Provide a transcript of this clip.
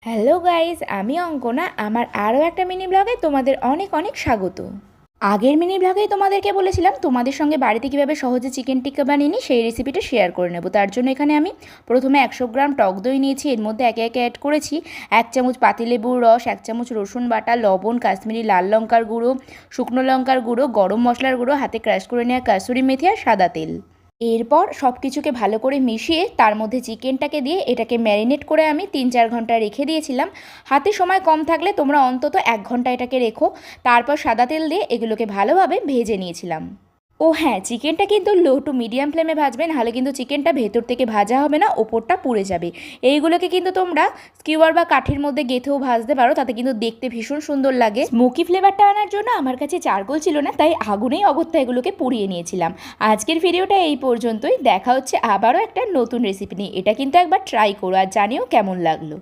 Hello guys, আমি অঙ্কনা। আমার আরও একটা মিনি ব্লগে তোমাদের অনেক অনেক স্বাগত। আগের মিনি ব্লগেই তোমাদেরকে বলেছিলাম তোমাদের সঙ্গে বাড়িতে কীভাবে সহজে চিকেন টিক্কা বানিয়ে নিই সেই রেসিপিটা শেয়ার করে নেব। তার জন্য এখানে আমি প্রথমে 100 গ্রাম টক দই নিয়েছি। এর মধ্যে একে একে অ্যাড করেছি 1 চামচ পাতিলেবুর রস, 1 চামচ রসুন বাটা, লবণ, কাশ্মীরি লাল লঙ্কার গুঁড়ো, শুকনো লঙ্কার গুঁড়ো, গরম মশলার গুঁড়ো, হাতে ক্রাশ করে নেওয়া কাসুরি মেথি আর সাদা তেল। এরপর সব কিছুকে ভালো করে মিশিয়ে তার মধ্যে চিকেনটাকে দিয়ে এটাকে ম্যারিনেট করে আমি 3-4 ঘন্টা রেখে দিয়েছিলাম। হাতে সময় কম থাকলে তোমরা অন্তত 1 ঘন্টা এটাকে রেখো। তারপর সাদা তেল দিয়ে এগুলোকে ভালোভাবে ভেজে নিয়েছিলাম। ও হ্যাঁ, চিকেনটা কিন্তু লো টু মিডিয়াম ফ্লেমে ভাজবে, নাহলে কিন্তু চিকেনটা ভেতর থেকে ভাজা হবে না, ওপরটা পুড়ে যাবে। এইগুলোকে কিন্তু তোমরা স্কিওয়ার বা কাঠির মধ্যে গেঁথেও ভাজতে পারো, তাতে কিন্তু দেখতে ভীষণ সুন্দর লাগে। স্মোকি ফ্লেভারটা আনার জন্য আমার কাছে চারকোল ছিল না, তাই আগুনেই অগত্যা এগুলোকে পুড়িয়ে নিয়েছিলাম। আজকের ভিডিওটা এই পর্যন্তই। দেখা হচ্ছে আবারও একটা নতুন রেসিপি নিয়ে। এটা কিন্তু একবার ট্রাই করো আর জানিও কেমন লাগলো।